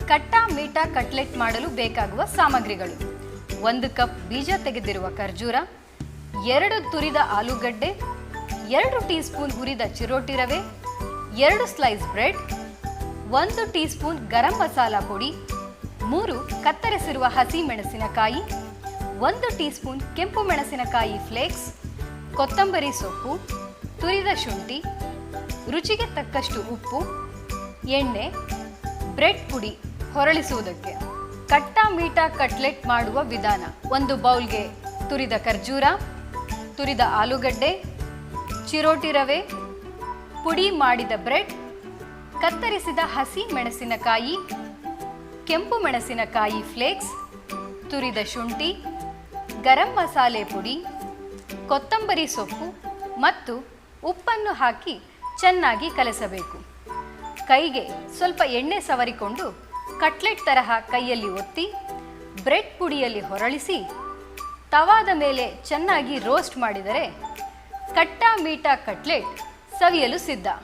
ಕಟ್ಟಾ ಮೀಠಾ cutlet ಮಾಡಲು ಬೇಕಾಗುವ ಸಾಮಗ್ರಿಗಳು: 1 ಕಪ್ ಬೀಜ ತೆಗೆದಿರುವ ಖರ್ಜೂರ, 2 ತುರಿದ ಆಲೂಗಡ್ಡೆ, 2 ಟೀ ಸ್ಪೂನ್ ಹುರಿದ ಚಿರೋಟಿ ರವೆ, 2 ಸ್ಲೈಸ್ ಬ್ರೆಡ್, 1 ಟೀ ಸ್ಪೂನ್ ಗರಂ ಮಸಾಲಾ ಪುಡಿ, 3 ಕತ್ತರಿಸಿರುವ ಹಸಿ ಮೆಣಸಿನಕಾಯಿ, 1 ಟೀ ಸ್ಪೂನ್ ಕೆಂಪು ಮೆಣಸಿನಕಾಯಿ ಫ್ಲೇಕ್ಸ್, ಕೊತ್ತಂಬರಿ ಸೊಪ್ಪು, ತುರಿದ ಶುಂಠಿ, ರುಚಿಗೆ ತಕ್ಕಷ್ಟು ಉಪ್ಪು, ಎಣ್ಣೆ, ಬ್ರೆಡ್ ಪುಡಿ ಹೊರಳಿಸುವುದಕ್ಕೆ. ಕಟ್ಟಾ ಮೀಠಾ ಕಟ್ಲೆಟ್ ಮಾಡುವ ವಿಧಾನ: 1 ಬೌಲ್ಗೆ ತುರಿದ ಖರ್ಜೂರ, ತುರಿದ ಆಲೂಗಡ್ಡೆ, ಚಿರೋಟಿ ರವೆ, ಪುಡಿ ಮಾಡಿದ ಬ್ರೆಡ್, ಕತ್ತರಿಸಿದ ಹಸಿ ಮೆಣಸಿನಕಾಯಿ, ಕೆಂಪು ಮೆಣಸಿನಕಾಯಿ ಫ್ಲೇಕ್ಸ್, ತುರಿದ ಶುಂಠಿ, ಗರಂ ಮಸಾಲೆ ಪುಡಿ, ಕೊತ್ತಂಬರಿ ಸೊಪ್ಪು ಮತ್ತು ಉಪ್ಪನ್ನು ಹಾಕಿ ಚೆನ್ನಾಗಿ ಕಲಸಬೇಕು. ಕೈಗೆ ಸ್ವಲ್ಪ ಎಣ್ಣೆ ಸವರಿಕೊಂಡು ಕಟ್ಲೆಟ್ ತರಹ ಕೈಯಲ್ಲಿ ಒತ್ತಿ ಬ್ರೆಡ್ ಪುಡಿಯಲ್ಲಿ ಹೊರಳಿಸಿ ತವಾದ ಮೇಲೆ ಚೆನ್ನಾಗಿ ರೋಸ್ಟ್ ಮಾಡಿದರೆ ಕಟ್ಟಾ ಮೀಠಾ ಕಟ್ಲೆಟ್ ಸವಿಯಲು ಸಿದ್ಧ.